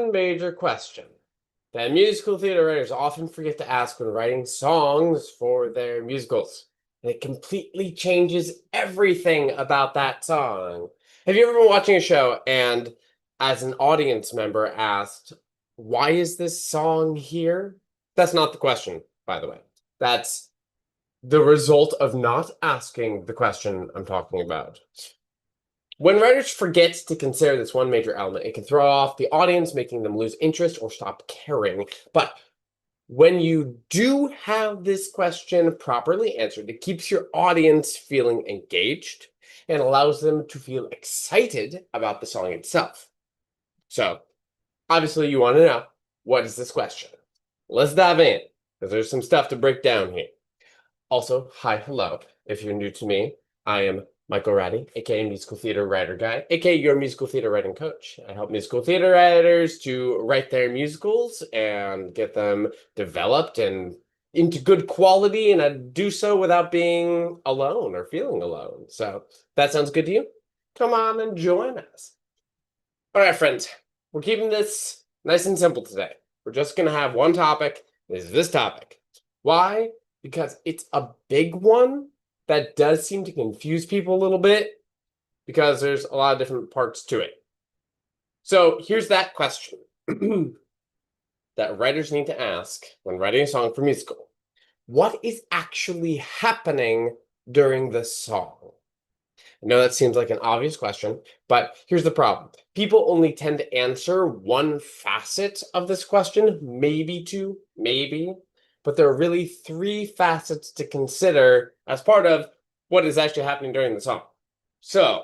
one major question that musical theater writers often forget to ask when writing songs for their musicals. And it completely changes everything about that song. Have you ever been watching a show and, as an audience member, asked, why is this song here? That's not the question, by the way. That's the result of not asking the question I'm talking about. When writers forget to consider this one major element, it can throw off the audience, making them lose interest or stop caring. But when you do have this question properly answered, it keeps your audience feeling engaged and allows them to feel excited about the song itself. So, obviously, you want to know, what is this question? Let's dive in, because there's some stuff to break down here. Also, hi, hello. If you're new to me, I am Michael Ratty, aka Musical Theater Writer Guy, aka your musical theater writing coach. I help musical theater writers to write their musicals and get them developed and into good quality, and I do so without being alone or feeling alone. So, that sounds good to you? Come on and join us. All right, friends, we're keeping this nice and simple today. We're just going to have one topic. This topic. Why? Because it's a big one that does seem to confuse people a little bit because there's a lot of different parts to it. So here's that question that writers need to ask when writing a song for musical. What is actually happening during the song? I know that seems like an obvious question, but here's the problem. People only tend to answer one facet of this question, maybe two, maybe, but there are really three facets to consider as part of what is actually happening during the song. So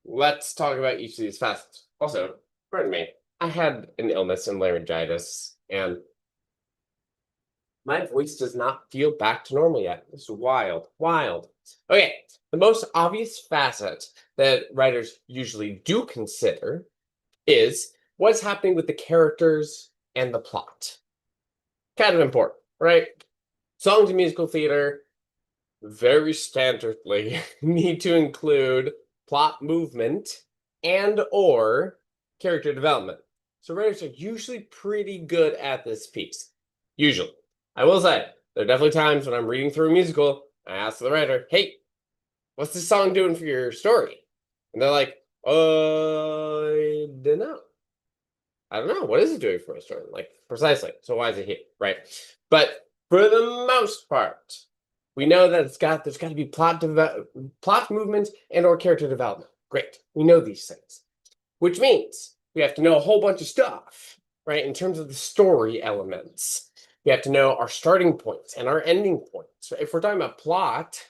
let's talk about each of these facets. Also, pardon me, I had an illness and laryngitis, and my voice does not feel back to normal yet. It's wild, wild. Okay, the most obvious facet that writers usually do consider is what's happening with the characters and the plot. Kind of important, right? Songs in musical theater very standardly need to include plot movement and or character development. So writers are usually pretty good at this piece. Usually. I will say, there are definitely times when I'm reading through a musical, I ask the writer, hey, what's this song doing for your story? And they're like, I don't know. I don't know. What is it doing for a story? Like, precisely. So why is it here? Right? But for the most part, we know that there's got to be plot movement and or character development. Great. We know these things. Which means we have to know a whole bunch of stuff, right? In terms of the story elements. We have to know our starting points and our ending points. So if we're talking about plot,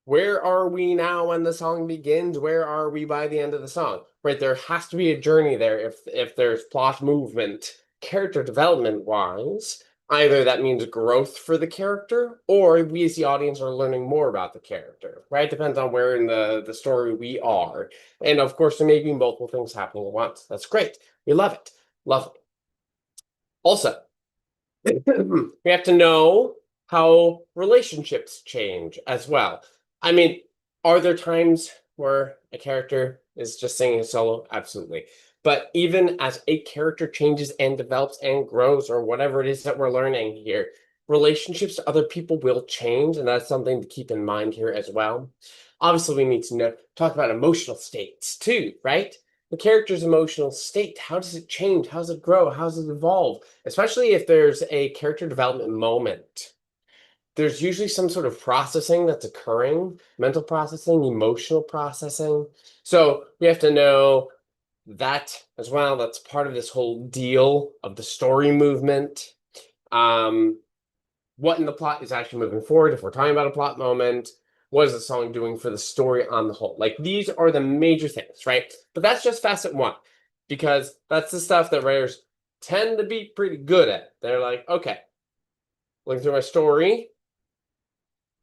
where are we now when the song begins? Where are we by the end of the song? Right, there has to be a journey there if there's plot movement. Character development wise, either that means growth for the character, or we as the audience are learning more about the character, right? Depends on where in the story we are. And of course, there may be multiple things happening at once. That's great. We love it. Lovely. Also, we have to know how relationships change as well. I mean, are there times where a character is just singing a solo? Absolutely. But even as a character changes and develops and grows, or whatever it is that we're learning here, relationships to other people will change, and that's something to keep in mind here as well. Obviously, we need to talk about emotional states too, right? The character's emotional state, how does it change? How does it grow? How does it evolve? Especially if there's a character development moment. There's usually some sort of processing that's occurring, mental processing, emotional processing. So we have to know that as well. That's part of this whole deal of the story movement. What in the plot is actually moving forward? If we're talking about a plot moment, what is the song doing for the story on the whole? Like, these are the major things, right? But that's just facet one, because that's the stuff that writers tend to be pretty good at. They're like, okay, looking through my story,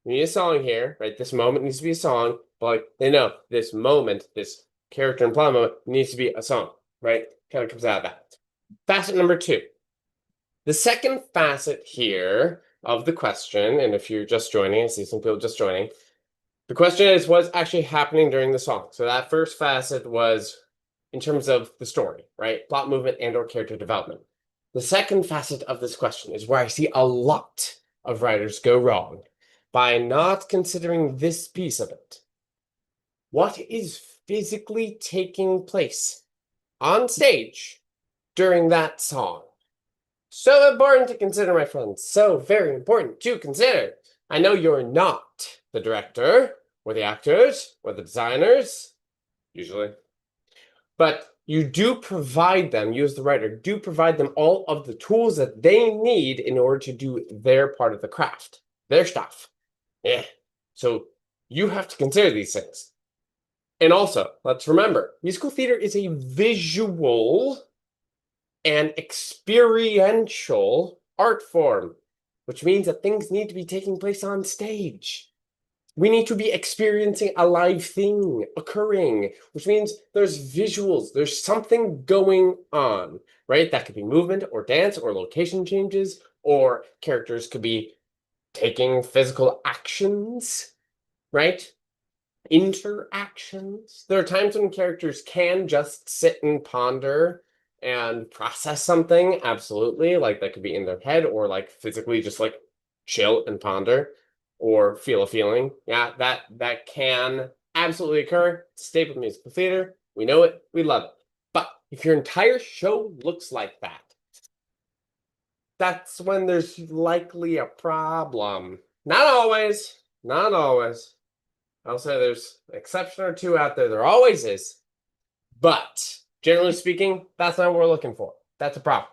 we need a song here, right? This moment needs to be a song, but like, they know this moment, this character and plot moment needs to be a song, right? Kind of comes out of that. Facet number two. The second facet here of the question, and if you're just joining, I see some people just joining, the question is what's actually happening during the song. So that first facet was in terms of the story, right? Plot movement and or character development. The second facet of this question is where I see a lot of writers go wrong by not considering this piece of it. What is physically taking place on stage during that song? So important to consider, my friends. So very important to consider. I know you're not the director or the actors or the designers, usually, but you do provide them, you as the writer, do provide them all of the tools that they need in order to do their part of the craft, their stuff. Yeah. So you have to consider these things. And also, let's remember, musical theater is a visual and experiential art form, which means that things need to be taking place on stage. We need to be experiencing a live thing occurring, which means there's visuals, there's something going on, right? That could be movement or dance or location changes, or characters could be taking physical actions, right? Interactions. There are times when characters can just sit and ponder and process something, absolutely. Like that could be in their head or like physically just like chill and ponder or feel a feeling. Yeah, that can absolutely occur. It's a staple of musical theater. We know it, we love it. But if your entire show looks like that, that's when there's likely a problem. Not always, not always. I'll say there's an exception or two out there. There always is. But generally speaking, that's not what we're looking for. That's a problem.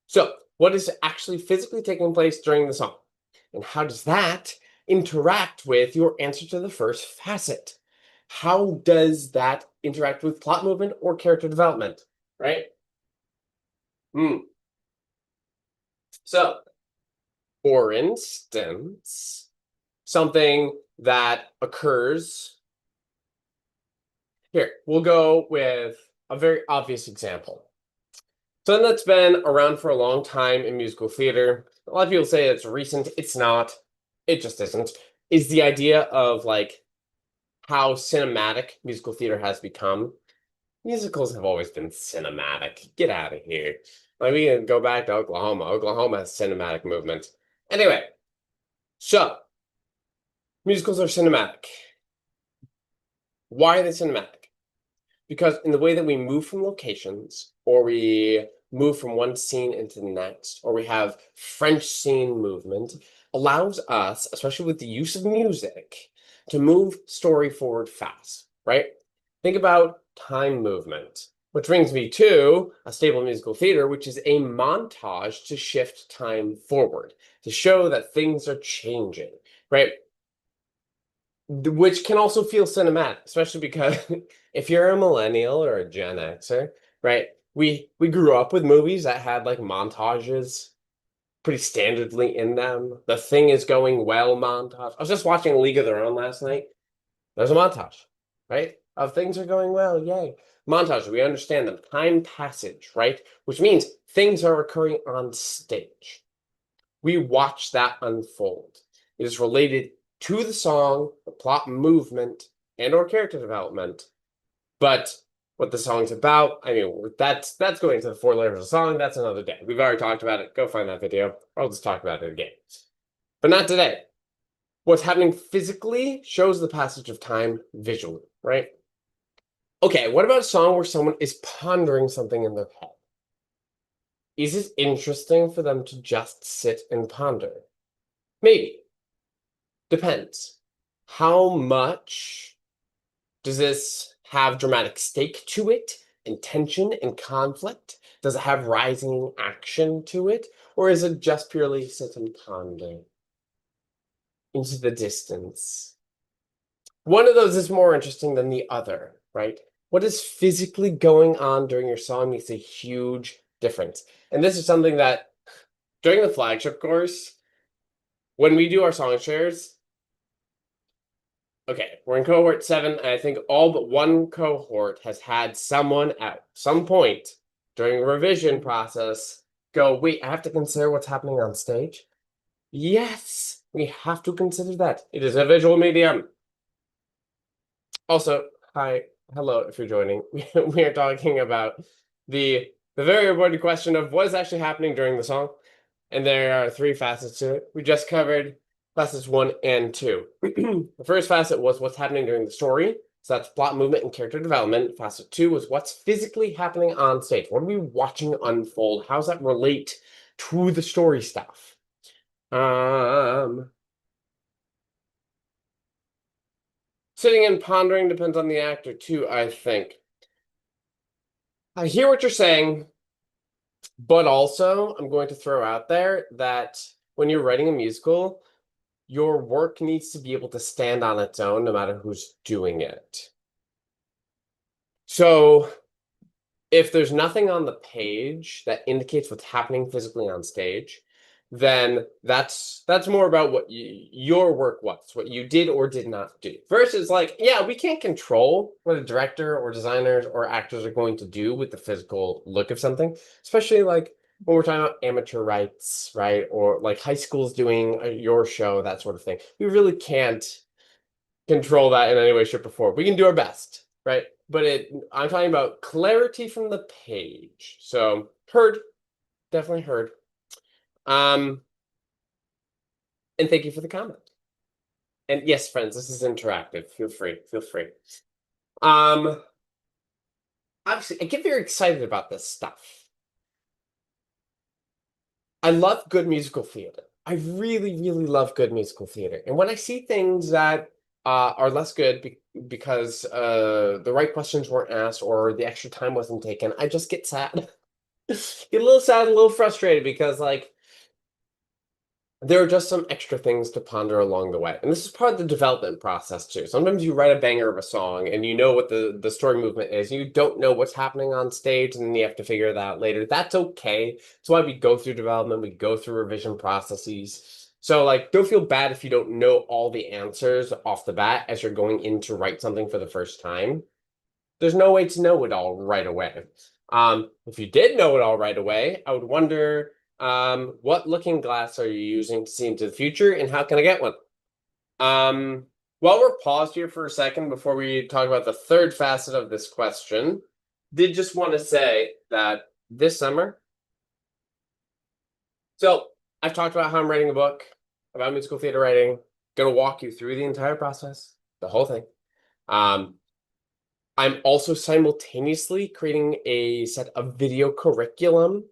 So what is actually physically taking place during the song? And how does that interact with your answer to the first facet? How does that interact with plot movement or character development, right? So, for instance, something that occurs here, we'll go with a very obvious example. Something that's been around for a long time in musical theater. A lot of people say it's recent. It's not. It just isn't. Is the idea of like how cinematic musical theater has become. Musicals have always been cinematic. Get out of here. Like we can go back to Oklahoma. Oklahoma has cinematic movement. Anyway, so musicals are cinematic. Why are they cinematic? Because in the way that we move from locations, or we move from one scene into the next, or we have French scene movement, allows us, especially with the use of music, to move story forward fast, right? Think about time movement, which brings me to a staple musical theater, which is a montage to shift time forward, to show that things are changing, right? Which can also feel cinematic, especially because if you're a millennial or a Gen Xer, right? We grew up with movies that had like montages pretty standardly in them. The thing is going well montage. I was just watching League of Their Own last night. There's a montage, right? Of things are going well, yay. Montage, we understand them. Time passage, right? Which means things are occurring on stage. We watch that unfold. It is related to the song, the plot movement, and or character development. But what the song's about, I mean, that's going into the 4 layers of the song. That's another day. We've already talked about it. Go find that video. Or I'll just talk about it again. But not today. What's happening physically shows the passage of time visually, right? Okay, what about a song where someone is pondering something in their head? Is it interesting for them to just sit and ponder? Maybe. Depends. How much does this have dramatic stake to it, and tension and conflict? Does it have rising action to it? Or is it just purely sit and ponder into the distance? One of those is more interesting than the other, right? What is physically going on during your song makes a huge difference. And this is something that during the flagship course, when we do our song shares, okay, we're in cohort 7, and I think all but one cohort has had someone at some point during the revision process go, wait, I have to consider what's happening on stage? Yes, we have to consider that. It is a visual medium. Also, hi, hello if you're joining. We are talking about the very important question of what is actually happening during the song. And there are three facets to it. We just covered facets 1 and 2. The first facet was what's happening during the story. So that's plot movement and character development. Facet 2 was what's physically happening on stage. What are we watching unfold? How does that relate to the story stuff? Sitting and pondering depends on the actor too, I think. I hear what you're saying, but also I'm going to throw out there that when you're writing a musical, your work needs to be able to stand on its own no matter who's doing it. So if there's nothing on the page that indicates what's happening physically on stage, then that's more about what your work was, what you did or did not do. Versus like, yeah, we can't control what a director or designers or actors are going to do with the physical look of something, especially like when we're talking about amateur rights, right? Or like high schools doing your show, that sort of thing. We really can't control that in any way, shape, or form. We can do our best, right? But I'm talking about clarity from the page. So heard, definitely heard. And thank you for the comment. And yes, friends, this is interactive. Feel free, feel free. Um, Obviously, I get very excited about this stuff. I love good musical theater. I really, really love good musical theater. And when I see things that are less good because the right questions weren't asked or the extra time wasn't taken, I just get sad. Get a little sad, a little frustrated because like there are just some extra things to ponder along the way. And this is part of the development process too. Sometimes you write a banger of a song and you know what the story movement is. You don't know what's happening on stage and then you have to figure that out later. That's okay. That's why we go through development, we go through revision processes. So like don't feel bad if you don't know all the answers off the bat as you're going in to write something for the first time. There's no way to know it all right away. If you did know it all right away, I would wonder what looking glass are you using to see into the future and how can I get one? While we're paused here for a second before we talk about the third facet of this question, did just want to say that this summer, so I've talked about how I'm writing a book about musical theater writing, gonna walk you through the entire process, the whole thing. Um, I'm also simultaneously creating a set of video curriculum.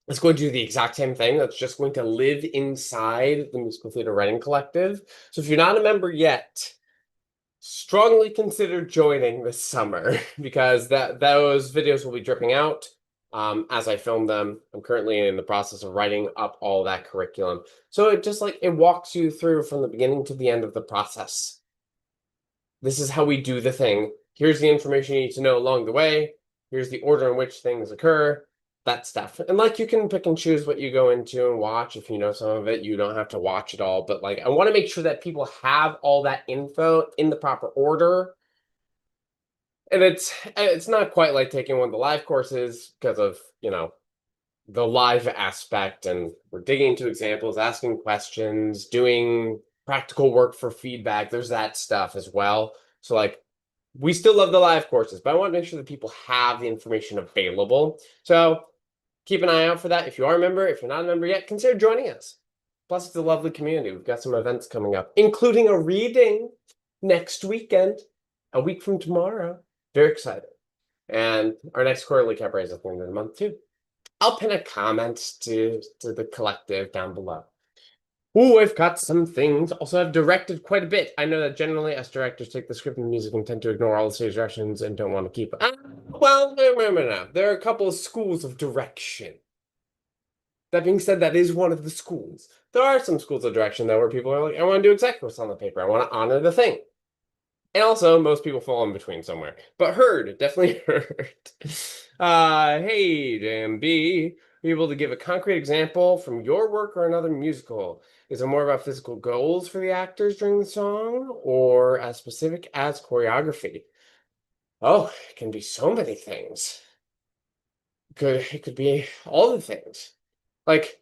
It's going to do the exact same thing. That's just going to live inside the Musical Theater Writing Collective. So if you're not a member yet, strongly consider joining this summer because those videos will be dripping out as I film them. I'm currently in the process of writing up all that curriculum. So it just like it walks you through from the beginning to the end of the process. This is how we do the thing. Here's the information you need to know along the way. Here's the order in which things occur, that stuff. And like you can pick and choose what you go into and watch. If you know some of it, you don't have to watch it all. But like I want to make sure that people have all that info in the proper order. And it's not quite like taking one of the live courses because of, the live aspect. And we're digging into examples, asking questions, doing practical work for feedback. There's that stuff as well. So like we still love the live courses, but I want to make sure that people have the information available. So keep an eye out for that. If you are a member, if you're not a member yet, consider joining us. Plus, it's a lovely community. We've got some events coming up, including a reading next weekend, a week from tomorrow. Very excited. And our next quarterly cabaret is at the end of the month, too. I'll pin a comment to the collective down below. Ooh, I've got some things. Also, I've directed quite a bit. I know that generally us directors take the script and music and tend to ignore all the stage directions and don't want to keep it. Well, no. There are a couple of schools of direction. That being said, that is one of the schools. There are some schools of direction, though, where people are like, I want to do exactly what's on the paper. I want to honor the thing. And also, most people fall in between somewhere. But heard, definitely heard. Hey, JMB. Are you able to give a concrete example from your work or another musical? Is it more about physical goals for the actors during the song or as specific as choreography? Oh, it can be so many things. It could be all the things. Like,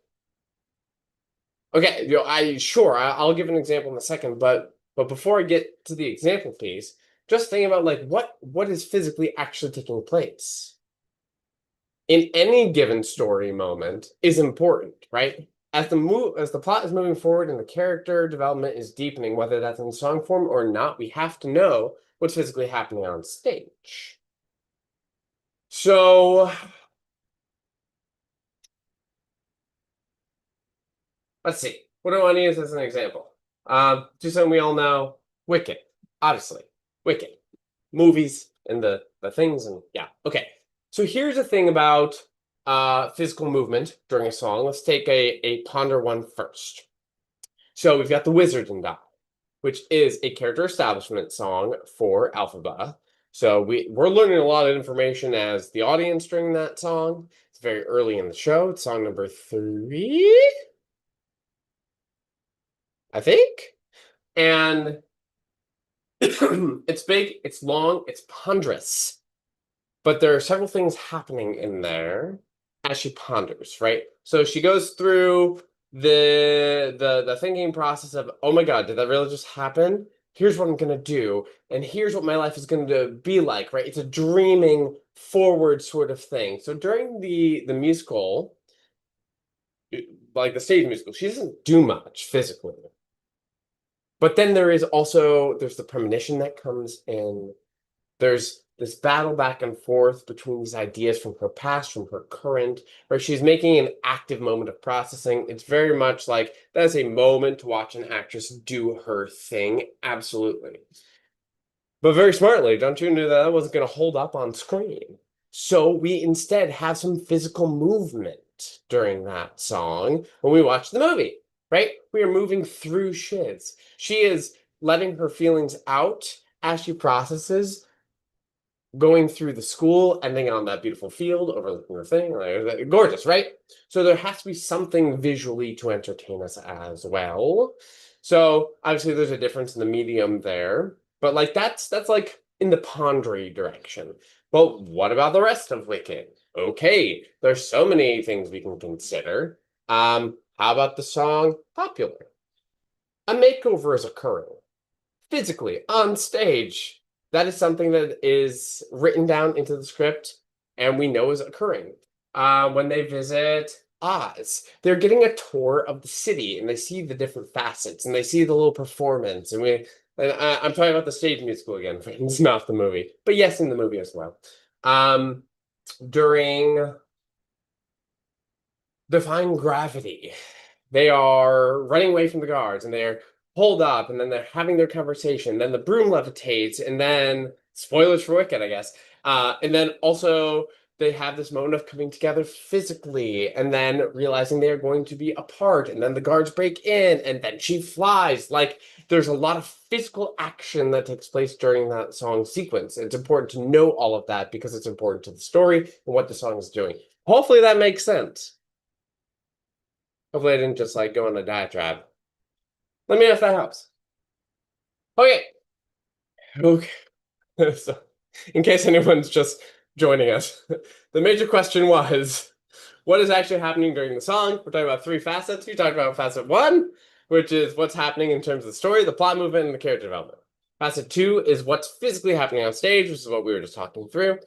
okay, I'll give an example in a second, but before I get to the example piece, just thinking about like what is physically actually taking place in any given story moment is important, right? As the plot is moving forward and the character development is deepening, whether that's in song form or not, we have to know what's physically happening on stage. So let's see. What do I want to use as an example? Do something we all know. Wicked, obviously. Wicked. Movies and the things and yeah. Okay. So here's the thing about physical movement during a song. Let's take a ponder one first. So we've got The Wizard and I, which is a character establishment song for Alphaba. So we're learning a lot of information as the audience during that song. It's very early in the show. It's song number 3, I think. And it's big, it's long, it's ponderous. But there are several things happening in there as she ponders, right? So she goes through the thinking process of, oh my God, did that really just happen? Here's what I'm gonna do, and here's what my life is gonna be like, right? It's a dreaming forward sort of thing. So during the musical, like the stage musical, she doesn't do much physically. But then there's the premonition that comes in. There's this battle back and forth between these ideas from her past, from her current, where she's making an active moment of processing. It's very much like that's a moment to watch an actress do her thing. Absolutely. But very smartly, don't you know that wasn't going to hold up on screen? So we instead have some physical movement during that song when we watch the movie, right? We are moving through shiz. She is letting her feelings out as she processes, going through the school, ending on that beautiful field, overlooking the thing. Like, gorgeous, right? So there has to be something visually to entertain us as well. So obviously there's a difference in the medium there, but like that's like in the pondery direction. But what about the rest of Wicked? Okay, there's so many things we can consider. How about the song Popular? A makeover is occurring physically on stage. That is something that is written down into the script and we know is occurring. When they visit Oz, they're getting a tour of the city and they see the different facets and they see the little performance. I'm talking about the stage musical again, friends, not the movie, but yes, in the movie as well. During Defying Gravity, they are running away from the guards and they're pulled up and then they're having their conversation. Then the broom levitates and then spoilers for Wicked, I guess. And then also they have this moment of coming together physically and then realizing they are going to be apart. And then the guards break in and then she flies. Like there's a lot of physical action that takes place during that song sequence. It's important to know all of that because it's important to the story and what the song is doing. Hopefully that makes sense. Hopefully I didn't just like go on a diatribe. Let me know if that helps. Okay. Okay. So, in case anyone's just joining us, the major question was, what is actually happening during the song? We're talking about 3 facets. We talked about facet 1, which is what's happening in terms of the story, the plot movement, and the character development. Facet 2 is what's physically happening on stage, which is what we were just talking through.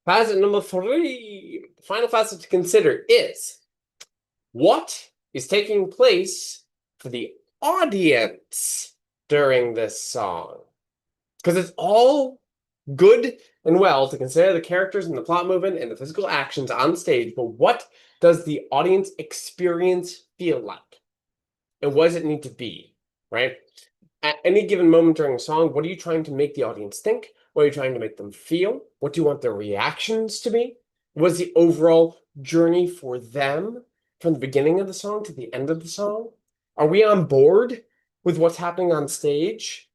Facet number 3, the final facet to consider is what is taking place for the audience during this song. Because it's all good and well to consider the characters and the plot movement and the physical actions on stage, but what does the audience experience feel like? And what does it need to be, right? At any given moment during a song, what are you trying to make the audience think? What are you trying to make them feel? What do you want their reactions to be? What is the overall journey for them from the beginning of the song to the end of the song? Are we on board with what's happening on stage?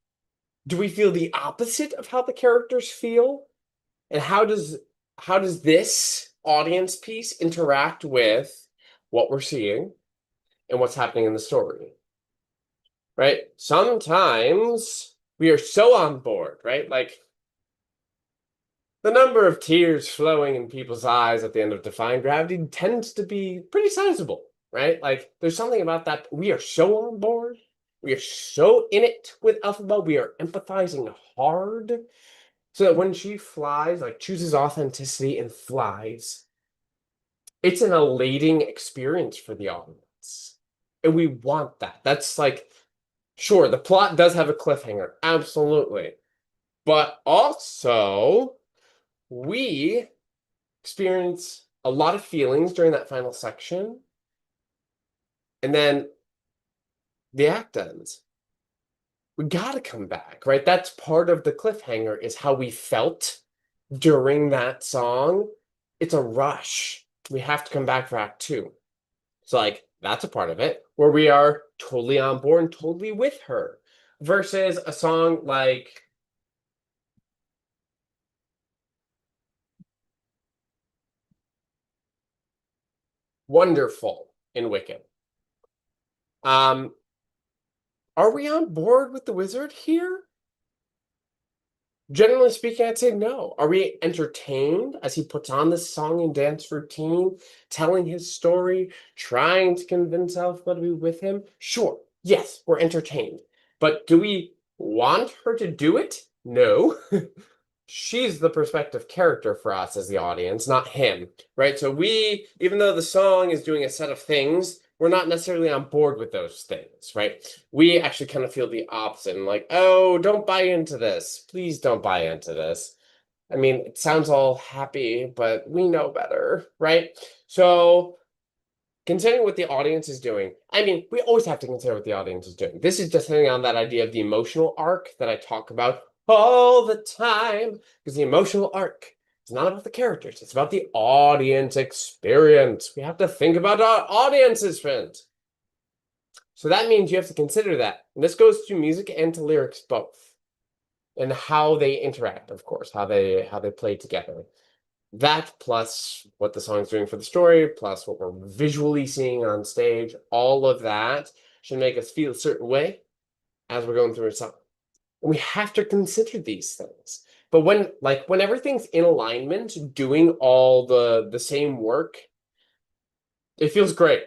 Do we feel the opposite of how the characters feel? And how does this audience piece interact with what we're seeing and what's happening in the story? Right? Sometimes we are so on board, right? Like the number of tears flowing in people's eyes at the end of Defying Gravity tends to be pretty sizable, right? Like there's something about that. We are so on board We are so in it with Elphaba. We are empathizing hard. So that when she flies, like chooses authenticity and flies, it's an elating experience for the audience. And we want that. That's like, sure, the plot does have a cliffhanger. Absolutely. But also, we experience a lot of feelings during that final section. And then the act ends. We gotta come back, right? That's part of the cliffhanger is how we felt during that song. It's a rush. We have to come back for act two. So like that's a part of it where we are totally on board and totally with her versus a song like Wonderful in Wicked. Um, are we on board with the wizard here? Generally speaking, I'd say no. Are we entertained as he puts on this song and dance routine, telling his story, trying to convince Elphaba to be with him? Sure. Yes, we're entertained. But do we want her to do it? No. She's the perspective character for us as the audience, not him, right? So we, even though the song is doing a set of things, we're not necessarily on board with those things, right? We actually kind of feel the opposite and like, oh, don't buy into this. Please don't buy into this. I mean, it sounds all happy, but we know better, right? So considering what the audience is doing, I mean, we always have to consider what the audience is doing. This is just hitting on that idea of the emotional arc that I talk about all the time, because the emotional arc is not about the characters, it's about the audience experience. We have to think about our audience's friends. So that means you have to consider that. And this goes to music and to lyrics both. And how they interact, of course, how they play together. That plus what the song's doing for the story, plus what we're visually seeing on stage, all of that should make us feel a certain way as we're going through a song. And we have to consider these things. But when everything's in alignment, doing all the same work, it feels great.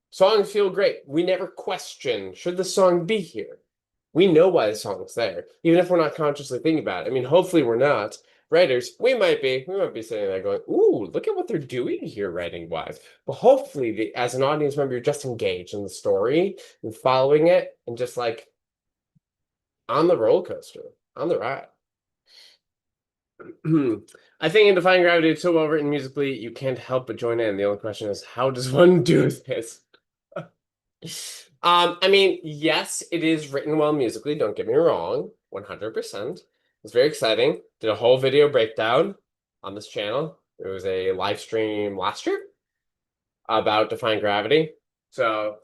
Songs feel great. We never question, should the song be here? We know why the song's there, even if we're not consciously thinking about it. I mean, hopefully we're not. Writers, we might be sitting there going, ooh, look at what they're doing here writing wise. But hopefully, as an audience member, you're just engaged in the story and following it and just like on the roller coaster, on the ride. I think in Defying Gravity, it's so well written musically, you can't help but join in. The only question is, how does one do this? I mean, yes, it is written well musically, don't get me wrong, 100%. It's very exciting. Did a whole video breakdown on this channel. It was a live stream last year about Defying Gravity. So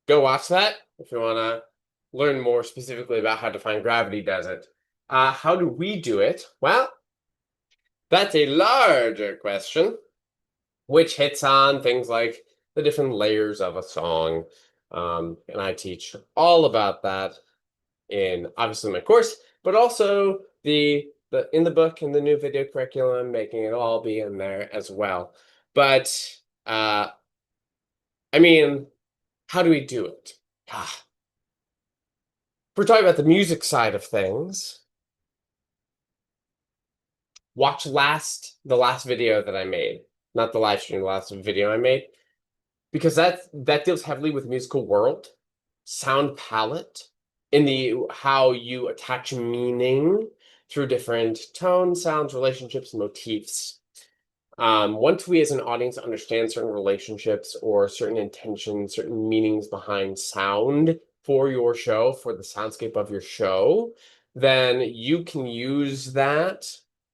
go watch that if you want to learn more specifically about how Defying Gravity does it. How do we do it? Well, that's a larger question, which hits on things like the different layers of a song. And I teach all about that in obviously my course, but also the in the book and the new video curriculum, making it all be in there as well. But I mean, how do we do it? If we're talking about the music side of things, watch the last video that I made, not the live stream, the last video I made, because that deals heavily with musical world, sound palette, in the how you attach meaning through different tones, sounds, relationships, motifs. Once we as an audience understand certain relationships or certain intentions, certain meanings behind sound for your show, for the soundscape of your show, then you can use that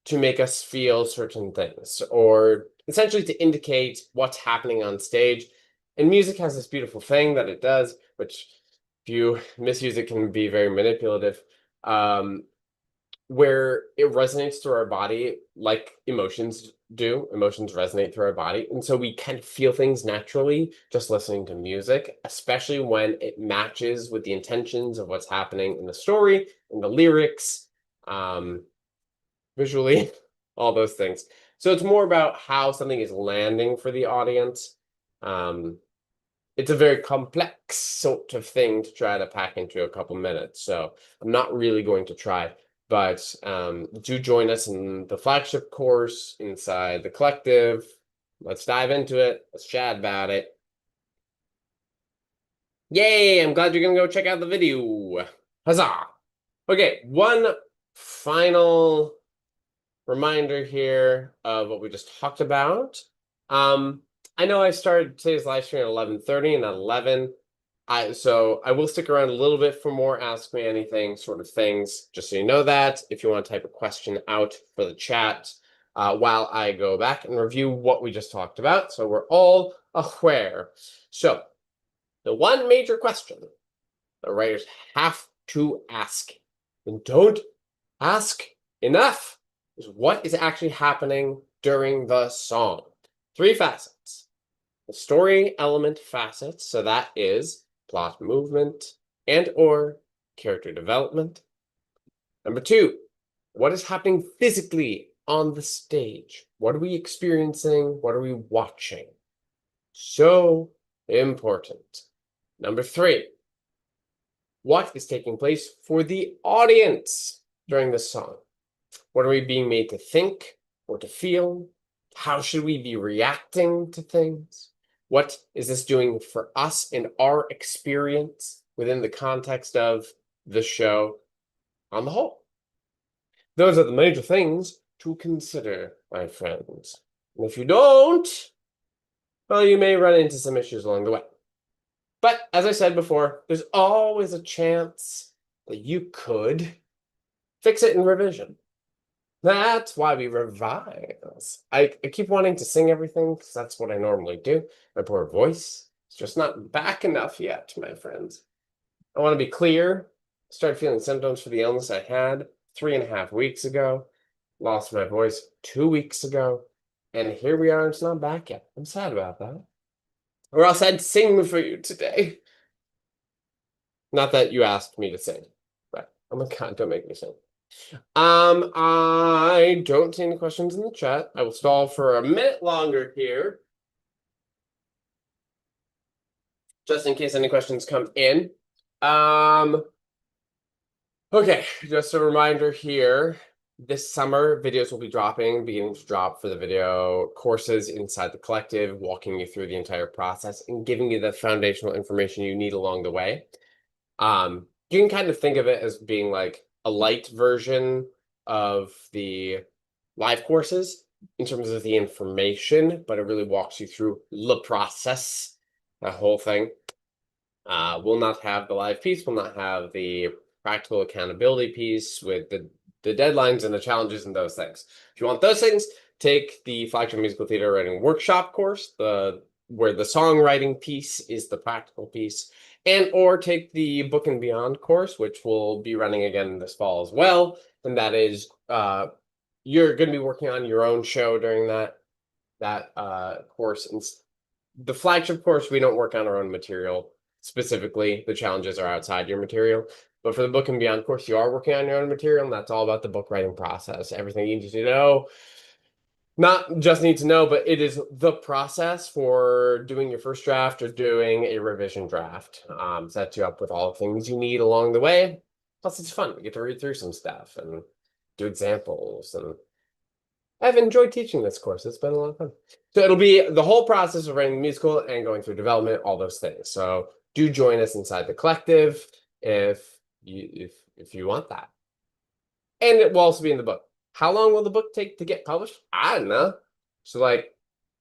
to make us feel certain things, or essentially to indicate what's happening on stage. And music has this beautiful thing that it does, which if you misuse it can be very manipulative, where it resonates through our body like emotions do. Emotions resonate through our body. And so we can feel things naturally just listening to music, especially when it matches with the intentions of what's happening in the story, in the lyrics, visually, all those things. So it's more about how something is landing for the audience. it's a very complex sort of thing to try to pack into a couple minutes. So I'm not really going to try, but do join us in the flagship course inside the collective. Let's dive into it. Let's chat about it. Yay, I'm glad you're gonna go check out the video. Huzzah! Okay, one final reminder here of what we just talked about. I know I started today's live stream at 11:30 and at 11. So I will stick around a little bit for more Ask Me Anything sort of things, just so you know that. If you want to type a question out for the chat while I go back and review what we just talked about, so we're all aware. So the one major question that writers have to ask, and don't ask enough, is what is actually happening during the song. Three facets. The story element facets, so that is plot movement and or character development. Number two, what is happening physically on the stage? What are we experiencing? What are we watching? So important. Number three, what is taking place for the audience during the song? What are we being made to think or to feel? How should we be reacting to things? What is this doing for us and our experience within the context of the show on the whole? Those are the major things to consider, my friends. And if you don't, well, you may run into some issues along the way. But as I said before, there's always a chance that you could fix it in revision. That's why we revise. I keep wanting to sing everything because that's what I normally do. My poor voice is just not back enough yet, my friends. I want to be clear. I started feeling symptoms for the illness I had 3.5 weeks ago. Lost my voice 2 weeks ago. And here we are, it's not back yet. I'm sad about that. Or else I'd sing for you today. Not that you asked me to sing, but oh my God, don't make me sing. I don't see any questions in the chat. I will stall for a minute longer here, just in case any questions come in. Okay, just a reminder here. This summer, videos will be beginning to drop for the video courses inside the collective, walking you through the entire process and giving you the foundational information you need along the way. You can kind of think of it as being like a light version of the live courses in terms of the information, but it really walks you through the process, the whole thing. We'll not have the live piece, we'll not have the practical accountability piece with the deadlines and the challenges and those things. If you want those things, take the Flagship Musical Theater Writing Workshop course, where the songwriting piece is the practical piece, and or take the Book and Beyond course, which will be running again this fall as well. And that is, you're going to be working on your own show during that course. And the flagship course, we don't work on our own material specifically. The challenges are outside your material. But for the Book and Beyond course, you are working on your own material, and that's all about the book writing process. Everything you need to know, not just need to know, but it is the process for doing your first draft or doing a revision draft. Sets you up with all the things you need along the way. Plus, it's fun. We get to read through some stuff and do examples. And I've enjoyed teaching this course. It's been a lot of fun. So it'll be the whole process of writing the musical and going through development, all those things. So do join us inside the collective if you want that. And it will also be in the book. How long will the book take to get published? I don't know. So like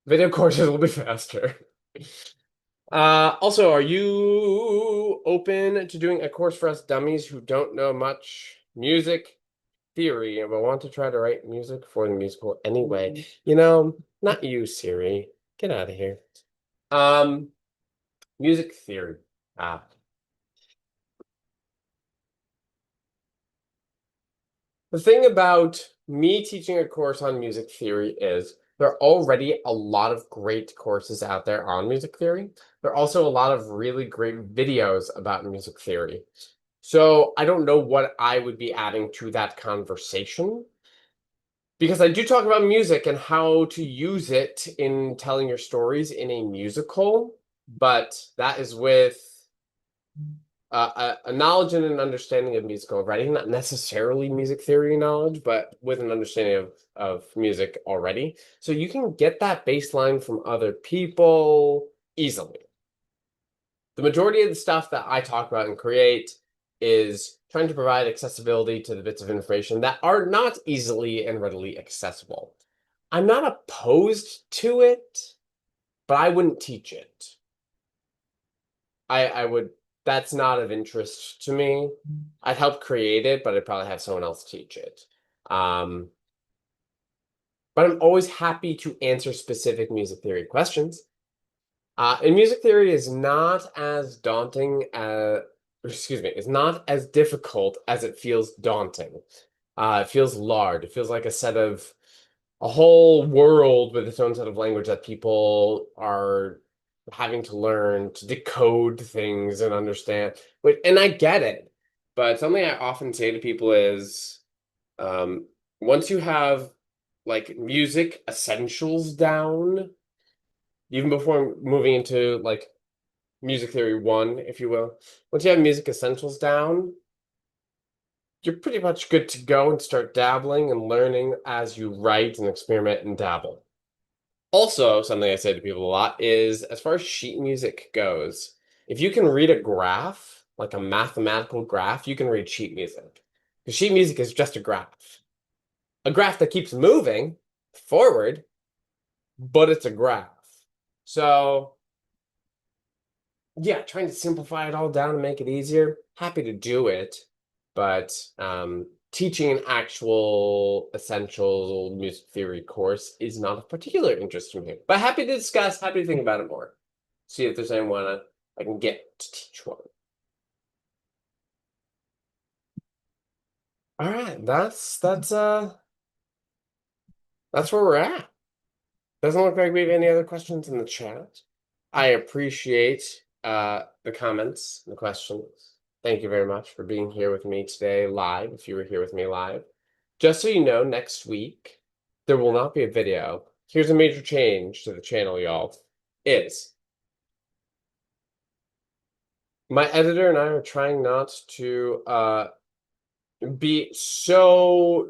video courses will be faster. Also, are you open to doing a course for us dummies who don't know much music theory but want to try to write music for the musical anyway? You know, not you, Siri. Get out of here. Music theory. The thing about me teaching a course on music theory is there are already a lot of great courses out there on music theory. There are also a lot of really great videos about music theory. So I don't know what I would be adding to that conversation, because I do talk about music and how to use it in telling your stories in a musical. but that is with a knowledge and an understanding of musical writing, not necessarily music theory knowledge, but with an understanding of music already. So you can get that baseline from other people easily. The majority of the stuff that I talk about and create is trying to provide accessibility to the bits of information that are not easily and readily accessible. I'm not opposed to it, but I wouldn't teach it. I would, that's not of interest to me. I'd help create it, but I'd probably have someone else teach it. But I'm always happy to answer specific music theory questions. And music theory is not as daunting excuse me, it's not as difficult as it feels daunting. It feels large. It feels like a whole world with its own set of language that people are having to learn to decode things and understand. And I get it, but something I often say to people is, once you have like music essentials down, even before moving into like music theory one, if you will, once you have music essentials down, you're pretty much good to go and start dabbling and learning as you write and experiment and dabble. Also, something I say to people a lot is as far as sheet music goes, if you can read a graph, like a mathematical graph, you can read sheet music. Because sheet music is just a graph that keeps moving forward, but it's a graph. So yeah, trying to simplify it all down and make it easier. Happy to do it, but teaching an actual essential music theory course is not of particular interest to me. But happy to discuss, happy to think about it more. See if there's anyone I can get to teach one. All right, that's where we're at. Doesn't look like we have any other questions in the chat. I appreciate the comments, the questions. Thank you very much for being here with me today live, if you were here with me live. Just so you know, next week, there will not be a video. Here's a major change to the channel, y'all. Is my editor and I are trying not to be so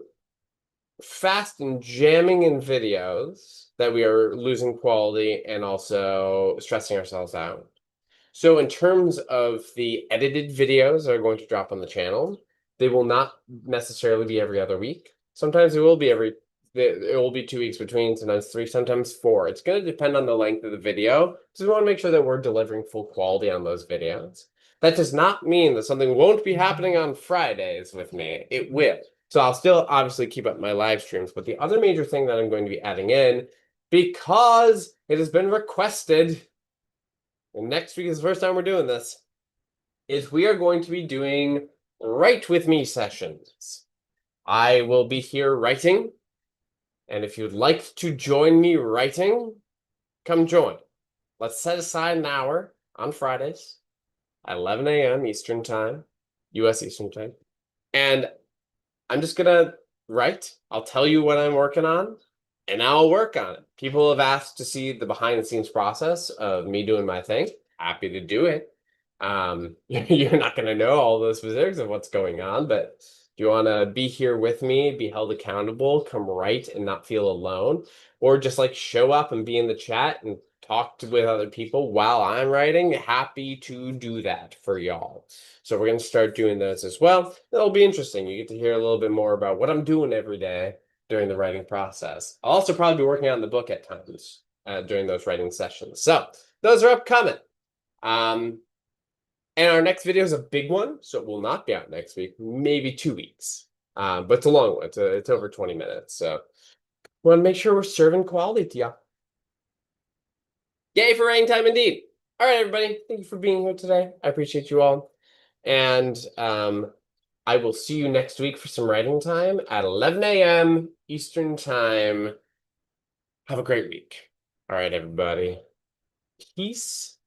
fast and jamming in videos that we are losing quality and also stressing ourselves out. So in terms of the edited videos that are going to drop on the channel, they will not necessarily be every other week. Sometimes it will be it will be 2 weeks between, sometimes 3, sometimes 4. It's going to depend on the length of the video. So we want to make sure that we're delivering full quality on those videos. That does not mean that something won't be happening on Fridays with me. It will. So I'll still obviously keep up my live streams. But the other major thing that I'm going to be adding in, because it has been requested, and next week is the first time we're doing this, is we are going to be doing Write With Me sessions. I will be here writing, and if you'd like to join me writing, come join. Let's set aside an hour on Fridays at 11 a.m. Eastern Time, US Eastern Time, and I'm just gonna write. I'll tell you what I'm working on, and I'll work on it. People have asked to see the behind the scenes process of me doing my thing. Happy to do it. You're not going to know all the specifics of what's going on, but if you want to be here with me, be held accountable, come write and not feel alone, or just like show up and be in the chat and talk with other people while I'm writing, happy to do that for y'all. So we're going to start doing those as well. It'll be interesting. You get to hear a little bit more about what I'm doing every day during the writing process. I'll also probably be working on the book at times during those writing sessions. So those are upcoming. And our next video is a big one, so it will not be out next week, maybe 2 weeks. But it's a long one. It's over 20 minutes. So we want to make sure we're serving quality to y'all. Yay for writing time indeed. All right, everybody. Thank you for being here today. I appreciate you all. And I will see you next week for some writing time at 11 a.m. Eastern Time. Have a great week. All right, everybody. Peace